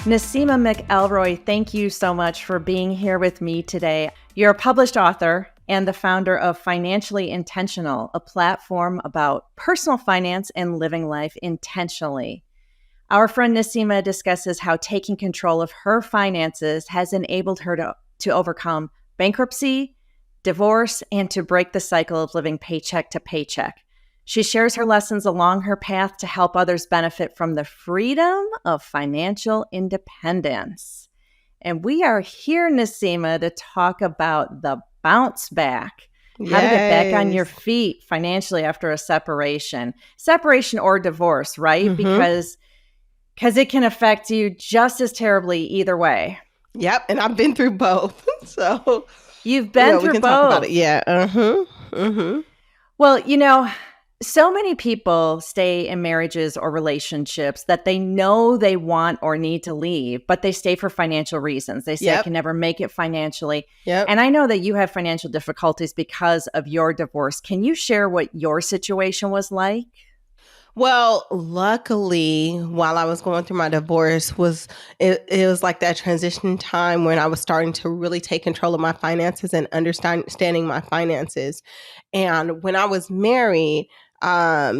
Naseema McElroy, thank you so much for being here with me today. You're a published author and the founder of Financially Intentional, a platform about personal finance and living life intentionally. Our friend Naseema discusses how taking control of her finances has enabled her to overcome bankruptcy, divorce, and to break the cycle of living paycheck to paycheck. She shares her lessons along her path to help others benefit from the freedom of financial independence. And we are here, Naseema, to talk about the bounce back, how to get back on your feet financially after a separation or divorce, right? Because it can affect you just as terribly either way. Yep, and I've been through both. So you've been through we can both. Talk about it. Yeah. Well, so many people stay in marriages or relationships that they know they want or need to leave, but they stay for financial reasons. They say, I can never make it financially. And I know that you have financial difficulties because of your divorce. Can you share what your situation was like? Well, luckily, while I was going through my divorce, it was like that transition time when I was starting to really take control of my finances and understanding my finances. And when I was married, I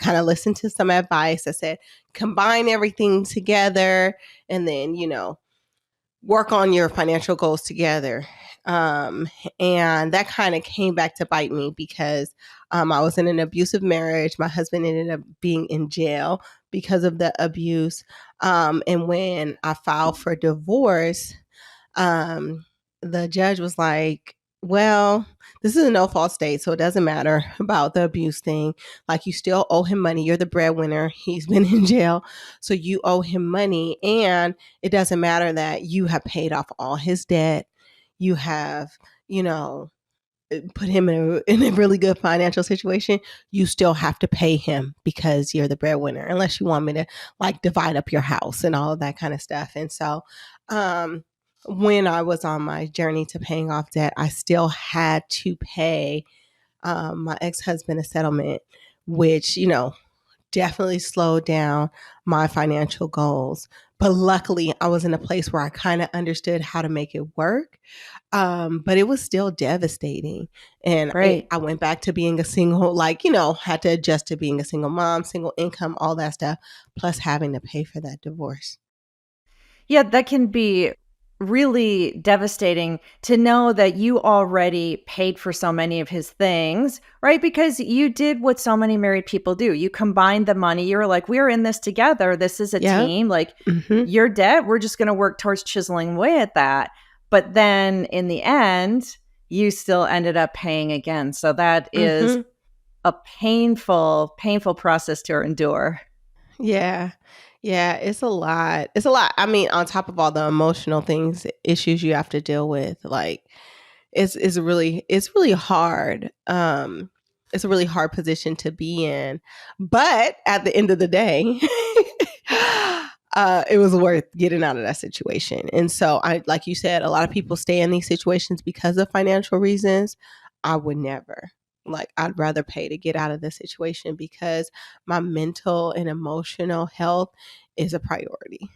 kind of listened to some advice. I said, combine everything together and then, work on your financial goals together. And that kind of came back to bite me because I was in an abusive marriage. My husband ended up being in jail because of the abuse. And when I filed for divorce, the judge was like, well, this is a no-fault state, so it doesn't matter about the abuse thing. Like, you still owe him money. You're the breadwinner. He's been in jail, so you owe him money. And it doesn't matter that you have paid off all his debt. You have, put him in a really good financial situation. You still have to pay him because you're the breadwinner, unless you want me to like divide up your house and all of that kind of stuff. And so, when I was on my journey to paying off debt, I still had to pay my ex-husband a settlement, which, definitely slowed down my financial goals. But luckily, I was in a place where I kind of understood how to make it work. But it was still devastating. And I went back to being a single, had to adjust to being a single mom, single income, all that stuff, plus having to pay for that divorce. Yeah, that can be really devastating to know that you already paid for so many of his things, right? Because you did what so many married people do. You combined the money. You were like, we're in this together. This is a team. Like, your debt, we're just going to work towards chiseling away at that. But then in the end, you still ended up paying again. So that is a painful process to endure. Yeah. Yeah, it's a lot. It's a lot. I mean, on top of all the emotional issues you have to deal with, like it's really hard. It's a really hard position to be in. But at the end of the day, it was worth getting out of that situation. And so like you said, a lot of people stay in these situations because of financial reasons. I would never. Like, I'd rather pay to get out of the situation because my mental and emotional health is a priority.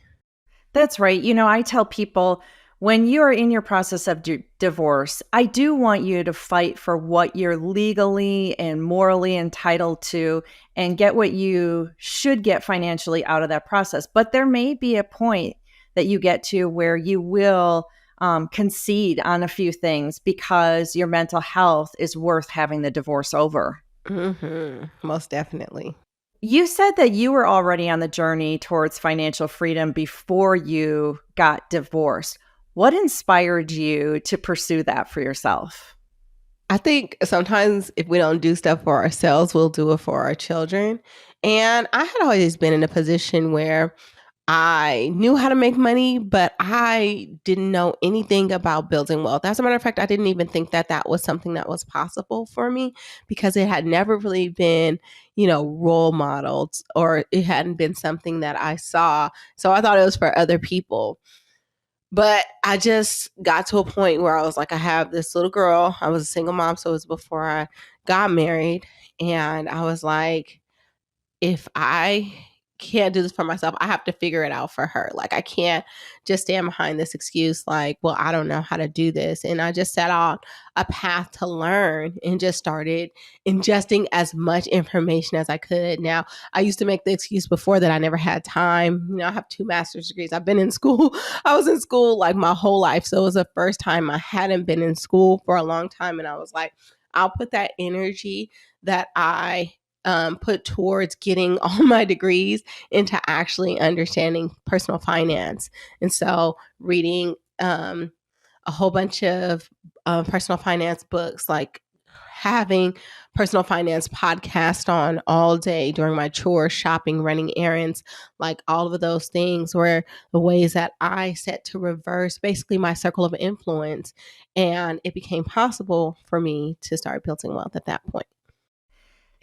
That's right. I tell people, when you're in your process of divorce, I do want you to fight for what you're legally and morally entitled to and get what you should get financially out of that process. But there may be a point that you get to where you will concede on a few things because your mental health is worth having the divorce over. Most definitely. You said that you were already on the journey towards financial freedom before you got divorced. What inspired you to pursue that for yourself? I think sometimes if we don't do stuff for ourselves, we'll do it for our children. And I had always been in a position where I knew how to make money, but I didn't know anything about building wealth. As a matter of fact, I didn't even think that that was something that was possible for me because it had never really been, role modeled, or it hadn't been something that I saw. So I thought it was for other people. But I just got to a point where I was like, I have this little girl. I was a single mom, so it was before I got married. And I was like, if I can't do this for myself. I have to figure it out for her. Like, I can't just stand behind this excuse like, well, I don't know how to do this. And I just set out a path to learn and just started ingesting as much information as I could. Now, I used to make the excuse before that I never had time. You know, I have 2 master's degrees. I've been in school. I was in school like my whole life. So it was the first time I hadn't been in school for a long time. And I was like, I'll put that energy that I put towards getting all my degrees into actually understanding personal finance. And so reading a whole bunch of personal finance books, like having personal finance podcast on all day during my chores, shopping, running errands, like all of those things were the ways that I set to reverse basically my circle of influence. And it became possible for me to start building wealth at that point.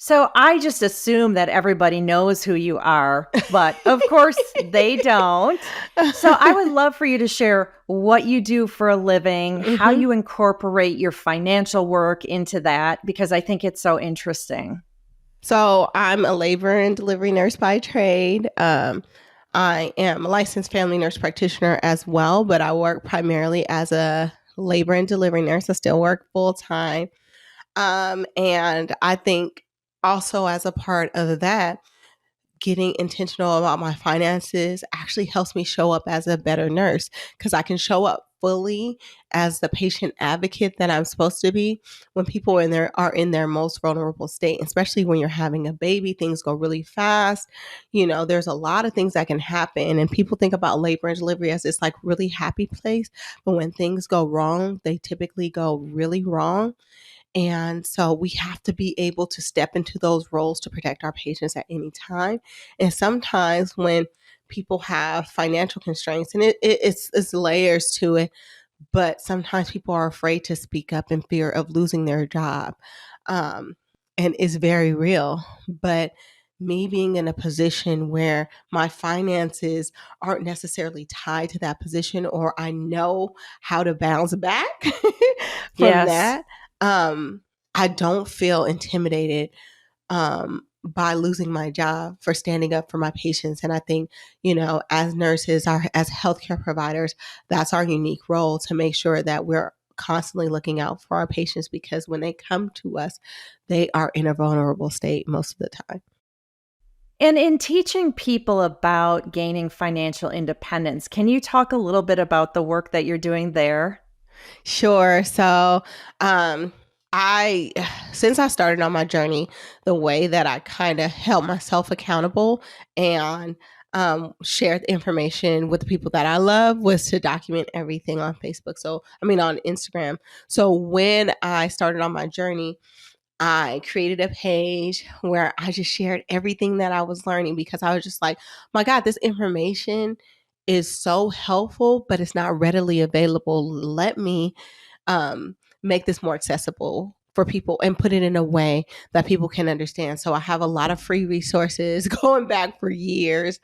So I just assume that everybody knows who you are, but of course they don't. So I would love for you to share what you do for a living, how you incorporate your financial work into that, because I think it's so interesting. So I'm a labor and delivery nurse by trade. I am a licensed family nurse practitioner as well, but I work primarily as a labor and delivery nurse. I still work full time. And I think also as a part of that, getting intentional about my finances actually helps me show up as a better nurse because I can show up fully as the patient advocate that I'm supposed to be when people are in their most vulnerable state, especially when you're having a baby. Things go really fast. You know, there's a lot of things that can happen, and people think about labor and delivery as this like really happy place, but when things go wrong, they typically go really wrong. And so we have to be able to step into those roles to protect our patients at any time. And sometimes when people have financial constraints, and it's layers to it, but sometimes people are afraid to speak up in fear of losing their job. And it's very real. But me being in a position where my finances aren't necessarily tied to that position, or I know how to bounce back from Yes. that, I don't feel intimidated by losing my job for standing up for my patients. And I think, you know, as nurses, as healthcare providers, that's our unique role to make sure that we're constantly looking out for our patients, because when they come to us, they are in a vulnerable state most of the time. And in teaching people about gaining financial independence, can you talk a little bit about the work that you're doing there? Sure. So, I, since I started on my journey, the way that I kind of held myself accountable and shared information with the people that I love was to document everything on Facebook. So, I mean, on Instagram. So, when I started on my journey, I created a page where I just shared everything that I was learning, because I was just like, my God, this information is so helpful, but it's not readily available. Let me make this more accessible for people and put it in a way that people can understand. So I have a lot of free resources going back for years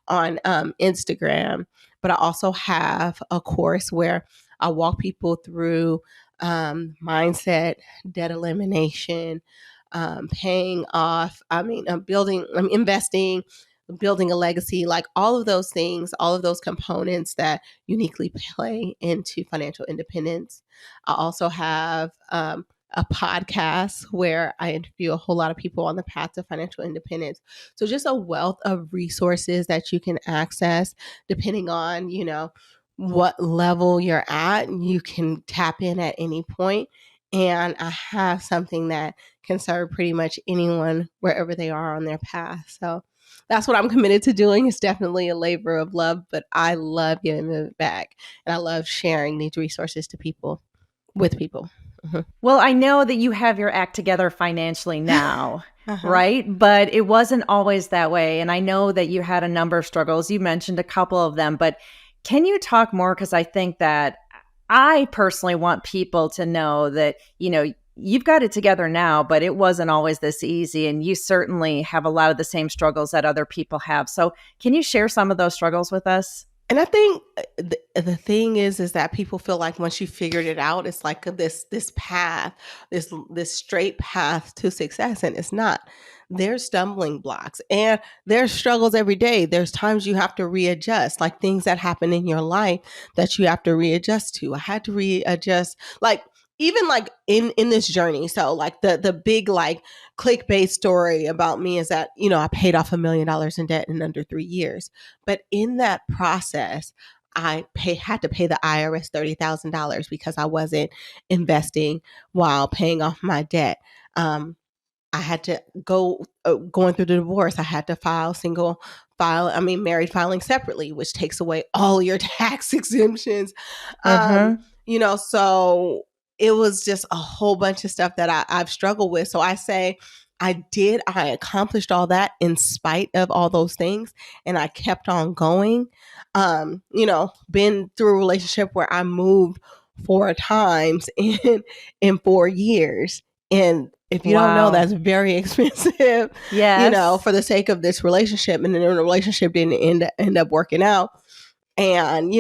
on Instagram, but I also have a course where I walk people through mindset, debt elimination, paying off, investing, building a legacy, like all of those things, all of those components that uniquely play into financial independence. I also have a podcast where I interview a whole lot of people on the path to financial independence. So just a wealth of resources that you can access depending on, you know, what level you're at. You can tap in at any point. And I have something that can serve pretty much anyone wherever they are on their path. So that's what I'm committed to doing. It's definitely a labor of love, but I love giving it back. And I love sharing these resources to people, with people. Well, I know that you have your act together financially now, Uh-huh. right? But it wasn't always that way. And I know that you had a number of struggles. You mentioned a couple of them, but can you talk more? Because I think that I personally want people to know that, you know, you've got it together now, but it wasn't always this easy. And you certainly have a lot of the same struggles that other people have. So can you share some of those struggles with us? And I think the thing is that people feel like once you figured it out, it's like this path, this straight path to success, and it's not. There's stumbling blocks and there's struggles every day. There's times you have to readjust, like things that happen in your life that you have to readjust to. I had to readjust, like even like in this journey. So like the big like clickbait story about me is that I paid off $1 million in debt in under 3 years. But in that process, had to pay the IRS $30,000 because I wasn't investing while paying off my debt. I had to going through the divorce. I had to married filing separately, which takes away all your tax exemptions. Mm-hmm. So it was just a whole bunch of stuff that I've struggled with. So I say I accomplished all that in spite of all those things, and I kept on going. Been through a relationship where I moved 4 times in 4 years. And if you don't know, Wow. that's very expensive, Yes. for the sake of this relationship. And then the relationship didn't end up working out. And,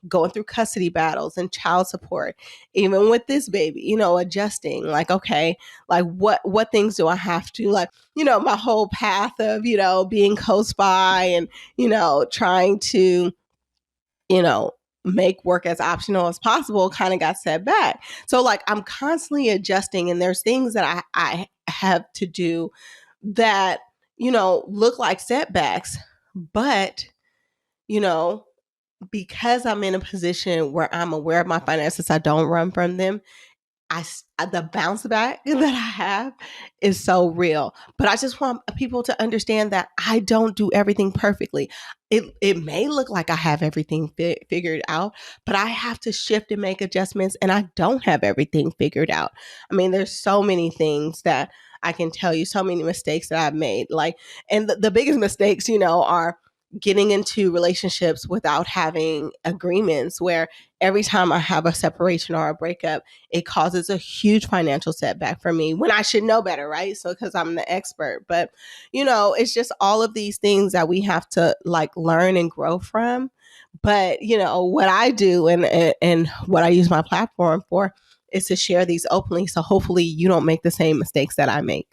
going through custody battles and child support, even with this baby, adjusting, like, okay, like what things do I have to, like, my whole path of, being co-spy and, trying to, you know, make work as optional as possible kind of got set back. So like I'm constantly adjusting, and there's things that I have to do that, look like setbacks. But, you know, because I'm in a position where I'm aware of my finances, I don't run from them. The bounce back that I have is so real. But I just want people to understand that I don't do everything perfectly. It may look like I have everything figured out, but I have to shift and make adjustments, and I don't have everything figured out. I mean, there's so many things that I can tell you, so many mistakes that I've made. Like, and the biggest mistakes, are getting into relationships without having agreements, where every time I have a separation or a breakup, it causes a huge financial setback for me when I should know better, right? So, because I'm the expert. But, it's just all of these things that we have to like learn and grow from. But, what I do and what I use my platform for is to share these openly. So hopefully you don't make the same mistakes that I make.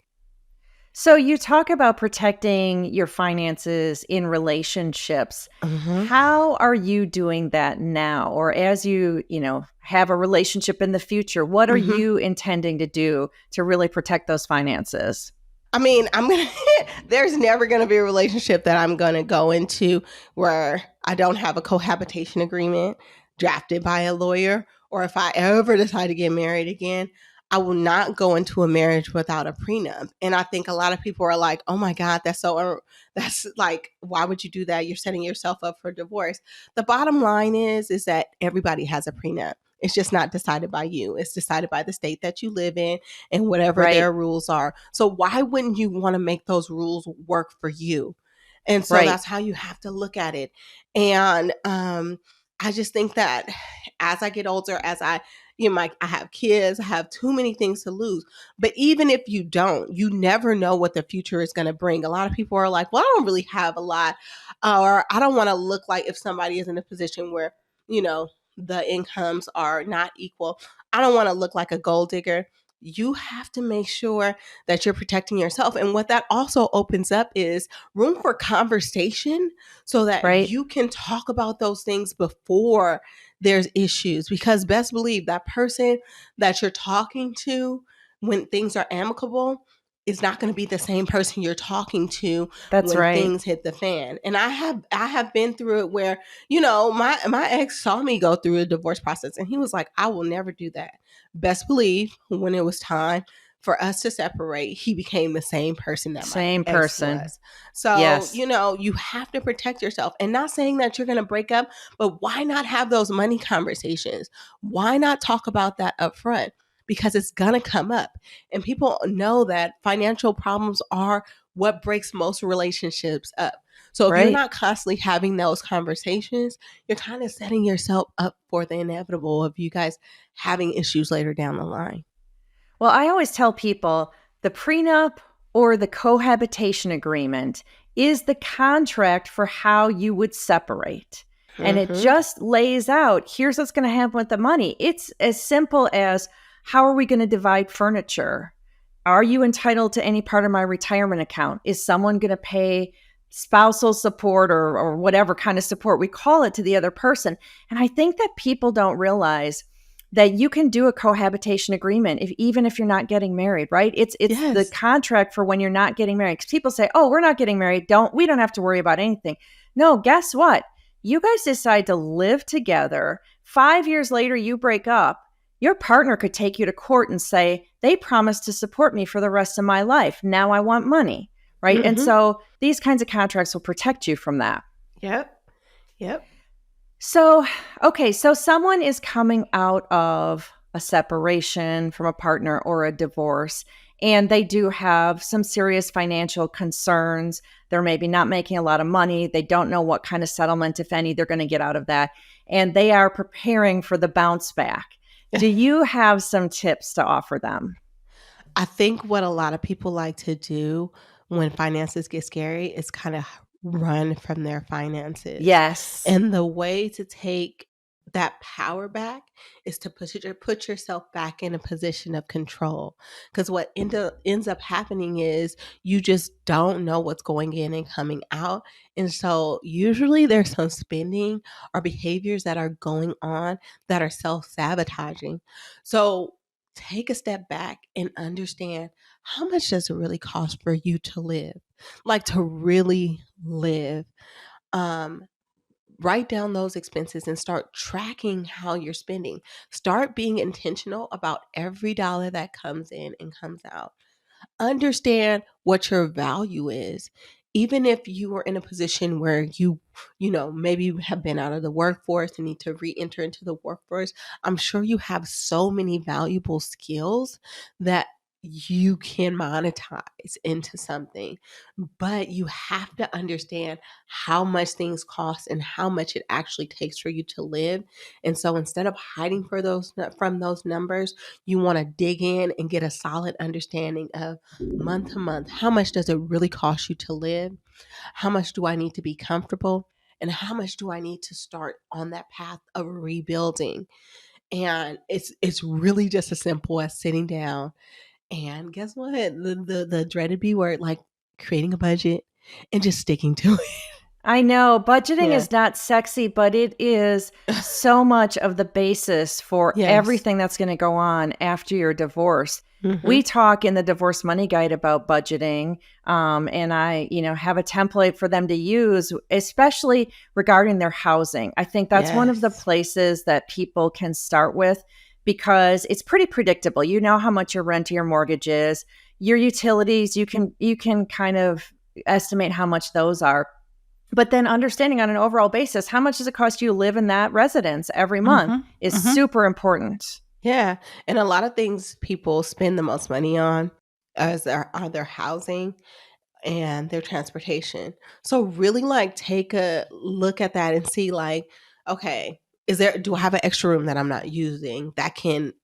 So you talk about protecting your finances in relationships. Mm-hmm. How are you doing that now? Or as you have a relationship in the future, what are Mm-hmm. you intending to do to really protect those finances? I mean, there's never going to be a relationship that I'm going to go into where I don't have a cohabitation agreement drafted by a lawyer. Or if I ever decide to get married again, I will not go into a marriage without a prenup. And I think a lot of people are like, oh my God, that's like, why would you do that? You're setting yourself up for divorce. The bottom line is that everybody has a prenup. It's just not decided by you. It's decided by the state that you live in and whatever Right. their rules are. So why wouldn't you want to make those rules work for you? And so Right. that's how you have to look at it. And I just think that as I get older, I have kids, I have too many things to lose. But even if you don't, you never know what the future is going to bring. A lot of people are like, well, I don't really have a lot, or I don't want to look like, if somebody is in a position where, you know, the incomes are not equal, I don't want to look like a gold digger. You have to make sure that you're protecting yourself. And what that also opens up is room for conversation, so that Right. you can talk about those things before there's issues. Because best believe that person that you're talking to when things are amicable is not going to be the same person you're talking to That's when right. things hit the fan. And I have been through it where, my ex saw me go through a divorce process, and he was like, I will never do that. Best believe when it was time for us to separate, he became the same person that my Same ex person. was. So, Yes. you have to protect yourself. And not saying that you're going to break up, but why not have those money conversations? Why not talk about that up front? Because it's going to come up. And people know that financial problems are what breaks most relationships up. So if you're Right. not constantly having those conversations, you're kind of setting yourself up for the inevitable of you guys having issues later down the line. Well, I always tell people the prenup or the cohabitation agreement is the contract for how you would separate. And it Mm-hmm. just lays out, here's what's going to happen with the money. It's as simple as, how are we going to divide furniture? Are you entitled to any part of my retirement account? Is someone going to pay spousal support or whatever kind of support we call it to the other person? And I think that people don't realize that you can do a cohabitation agreement even if you're not getting married, right? It's the Yes. contract for when you're not getting married. Because people say, "Oh, we're not getting married. We don't have to worry about anything." No, guess what? You guys decide to live together. 5 years later, you break up. Your partner could take you to court and say, they promised to support me for the rest of my life. Now I want money, right? And Mm-hmm. so these kinds of contracts will protect you from that. Yep. Yep. So, okay, so someone is coming out of a separation from a partner or a divorce, and they do have some serious financial concerns. They're maybe not making a lot of money. They don't know what kind of settlement, if any, they're going to get out of that. And they are preparing for the bounce back. Do you have some tips to offer them? I think what a lot of people like to do when finances get scary is kind of run from their finances. Yes. And the way to take that power back is to put yourself back in a position of control. Because what ends up happening is you just don't know what's going in and coming out. And so usually there's some spending or behaviors that are going on that are self sabotaging. So take a step back and understand, how much does it really cost for you to live? Like, to really live. Um, Write down those expenses and start tracking how you're spending. Start being intentional about every dollar that comes in and comes out. Understand what your value is. Even if you are in a position where maybe you have been out of the workforce and need to re-enter into the workforce, I'm sure you have so many valuable skills that you can monetize into something. But you have to understand how much things cost and how much it actually takes for you to live. And so instead of hiding from those numbers, you want to dig in and get a solid understanding of, month to month, how much does it really cost you to live? How much do I need to be comfortable? And how much do I need to start on that path of rebuilding? And it's really just as simple as sitting down and, guess what? The dreaded B word, like, creating a budget and just sticking to it. I know budgeting Yeah. is not sexy, but it is so much of the basis for Yes. everything that's going to go on after your divorce. Mhm. We talk in the Divorce Money Guide about budgeting, and I, have a template for them to use, especially regarding their housing. I think that's one of the Yes. places that people can start with because it's pretty predictable. You know how much your rent or your mortgage is, your utilities. You can kind of estimate how much those are, but then understanding on an overall basis, how much does it cost you to live in that residence every month Mhm. is Mhm. super important. Yeah, and a lot of things people spend the most money on are their housing and their transportation. So really, like, take a look at that and see, like, okay, do I have an extra room that I'm not using that can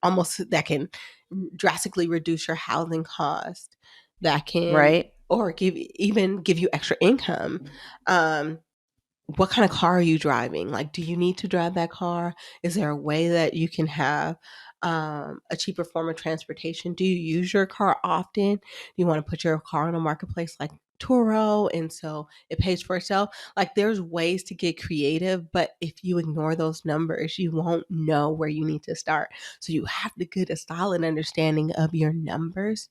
drastically reduce your housing cost, that can, Right? or give you extra income. Um what kind of car are you driving? Like, do you need to drive that car? Is there a way that you can have a cheaper form of transportation? Do you use your car often? Do you want to put your car on a marketplace like Turo, and so it pays for itself? Like, there's ways to get creative, but if you ignore those numbers, you won't know where you need to start. So you have to get a solid understanding of your numbers,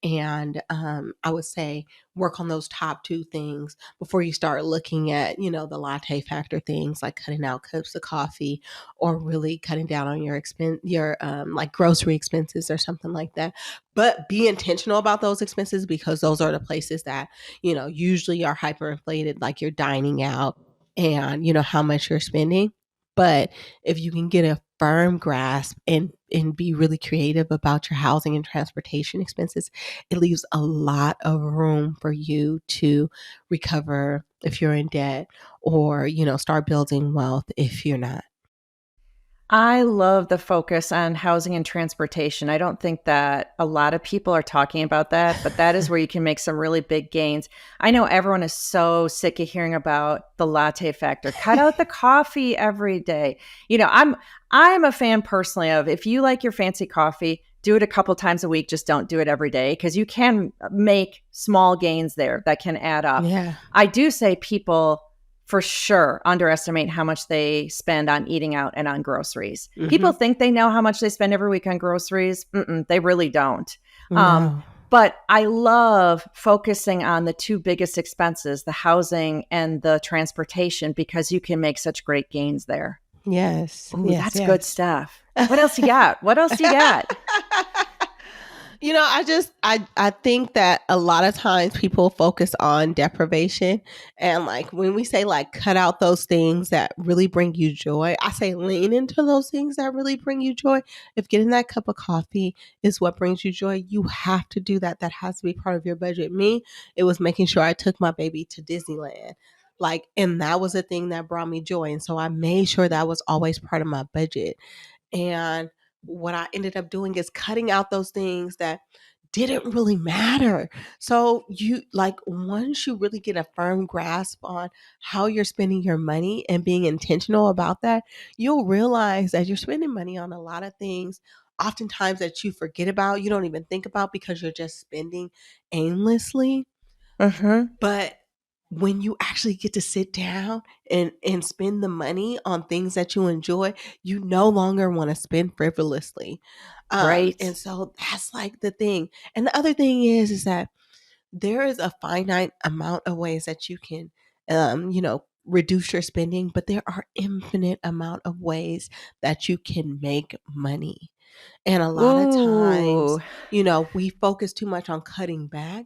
and I would say work on those top two things before you start looking at, the latte factor things, like cutting out cups of coffee, or really cutting down on your like grocery expenses or something like that. But be intentional about those expenses, because those are the places that, usually are hyperinflated, like you're dining out and how much you're spending. But if you can get a firm grasp and be really creative about your housing and transportation expenses, it leaves a lot of room for you to recover if you're in debt, or, start building wealth if you're not. I love the focus on housing and transportation. I don't think that a lot of people are talking about that, but that is where you can make some really big gains. I know everyone is so sick of hearing about the latte factor. Cut out the coffee every day. I'm a fan personally of, if you like your fancy coffee, do it a couple times a week, just don't do it every day, because you can make small gains there that can add up. Yeah. I do say people for sure underestimate how much they spend on eating out and on groceries. People Hmm. think they know how much they spend every week on groceries. They really don't. Um, No. but I love focusing on the two biggest expenses, the housing and the transportation, because you can make such great gains there. Yes. Ooh, Yes. that's good Yes. stuff. What else you got? What else you got? I think that a lot of times people focus on deprivation, and like when we say like cut out those things that really bring you joy, I say lean into those things that really bring you joy. If getting that cup of coffee is what brings you joy, you have to do that. That has to be part of your budget. Me, it was making sure I took my baby to Disneyland. Like, and that was a thing that brought me joy. And so I made sure that was always part of my budget. And what I ended up doing is cutting out those things that didn't really matter. So you like once you really get a firm grasp on how you're spending your money and being intentional about that, you'll realize that you're spending money on a lot of things oftentimes that you forget about, you don't even think about because you're just spending aimlessly. Mm-hmm. But when you actually get to sit down and spend the money on things that you enjoy, you no longer want to spend frivolously. And Right. so that's like the thing. And the other thing is that there is a finite amount of ways that you can, reduce your spending, but there are infinite amount of ways that you can make money. And a lot of Ooh, times, we focus too much on cutting back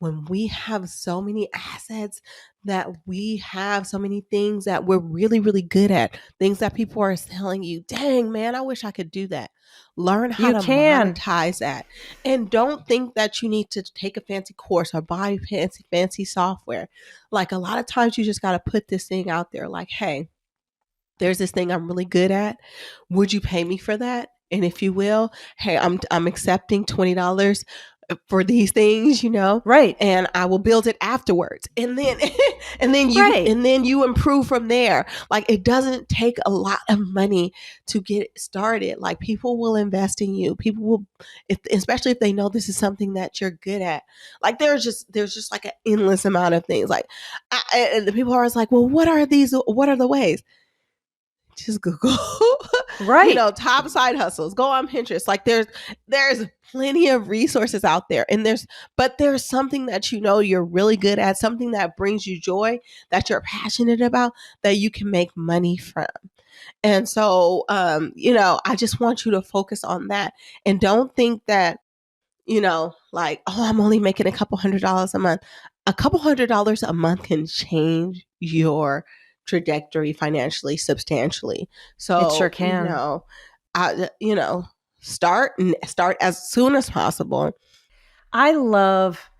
when we have so many assets, that we have so many things that we're really, really good at, things that people are telling you, dang, man, I wish I could do that. Learn how you to can. monetize that. And don't think that you need to take a fancy course or buy fancy software. Like a lot of times you just got to put this thing out there like, hey, there's this thing I'm really good at. Would you pay me for that? And if you will, hey, I'm accepting $20 for these things, Right. and I will build it afterwards. And then Right. and then you improve from there. Like it doesn't take a lot of money to get started. Like people will invest in you. People will, if especially if they know this is something that you're good at. Like there's just like an endless amount of things. Like and the people are always like, well, what are these? What are the ways? Just Google, Right. top side hustles. Go on Pinterest. Like there's plenty of resources out there, and there's something that you're really good at, something that brings you joy, that you're passionate about, that you can make money from. And so, I just want you to focus on that, and don't think that like, oh, I'm only making a couple $100s a month. A couple $100s a month can change your trajectory financially substantially. It sure So, can. I, start as soon as possible. I love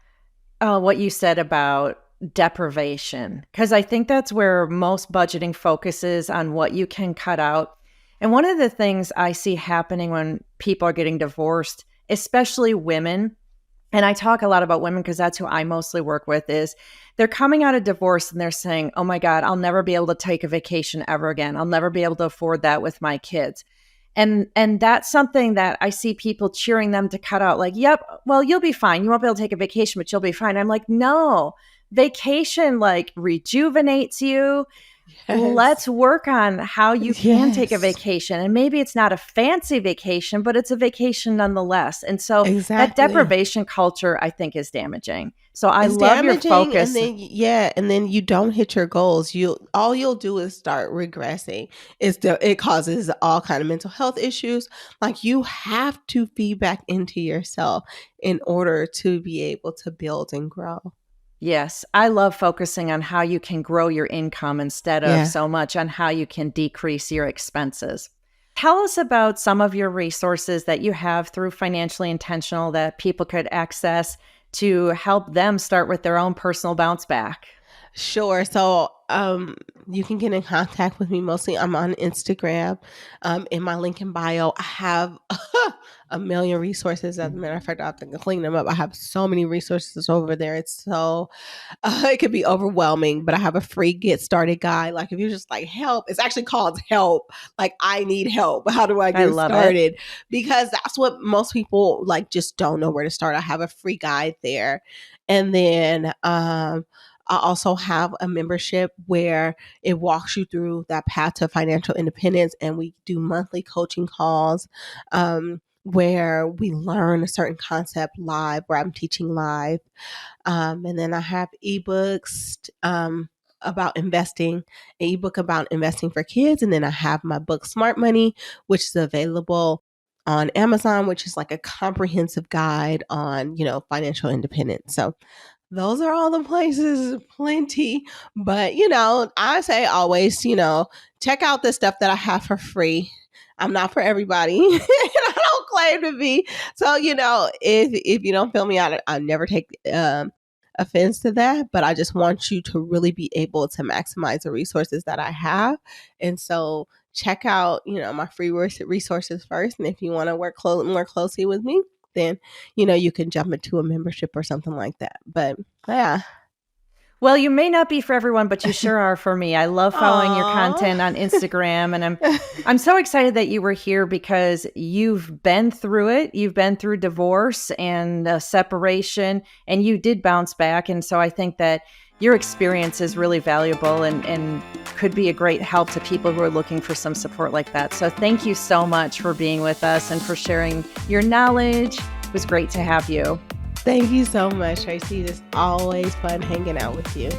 what you said about deprivation, because I think that's where most budgeting focuses on what you can cut out. And one of the things I see happening when people are getting divorced, especially women, and I talk a lot about women because that's who I mostly work with, is they're coming out of divorce and they're saying, oh my God, I'll never be able to take a vacation ever again. I'll never be able to afford that with my kids. And that's something that I see people cheering them to cut out, like, yep, well, you'll be fine. You won't be able to take a vacation, but you'll be fine. I'm like, no, vacation like rejuvenates you. Yes. Let's work on how you can take a Yes. vacation. And maybe it's not a fancy vacation, but it's a vacation nonetheless. And so that Exactly. deprivation culture, I think, is damaging. So I It's love your damaging, and focus. then yeah, and then you don't hit your goals. You'll do is start regressing. It causes all kind of mental health issues. Like you have to feed back into yourself in order to be able to build and grow. Yes, I love focusing on how you can grow your income instead of Yeah. so much on how you can decrease your expenses. Tell us about some of your resources that you have through Financially Intentional that people could access to help them start with their own personal bounce back. Sure. So you can get in contact with me mostly. I'm on Instagram. In my link in bio, I have a million resources. As a matter of fact, I have to clean them up. I have so many resources over there. It's so it could be overwhelming, but I have a free get started guide. Like if you're just like help, it's actually called help. Like I need help. How do I I get love started? Because that's what most people like just don't know where to start. I have a free guide there. And then I also have a membership where it walks you through that path to financial independence, and we do monthly coaching calls where we learn a certain concept live, where I'm teaching live. And then I have ebooks about investing, an ebook about investing for kids. And then I have my book, Smart Money, which is available on Amazon, which is like a comprehensive guide on, financial independence. So those are all the places, plenty. But, I say always, check out the stuff that I have for free. I'm not for everybody. And I don't claim to be. So, if you don't feel me out, I never take offense to that. But I just want you to really be able to maximize the resources that I have. And so check out, my free resources first. And if you want to work more closely with me, then you can jump into a membership or something like that. But yeah. Well, you may not be for everyone, but you sure are for me. I love following your content on Instagram, and I'm so excited that you were here because you've been through it. You've been through divorce and separation, and you did bounce back. And so I think that your experience is really valuable and could be a great help to people who are looking for some support like that. So thank you so much for being with us and for sharing your knowledge. It was great to have you. Thank you so much, Tracy. It's always fun hanging out with you.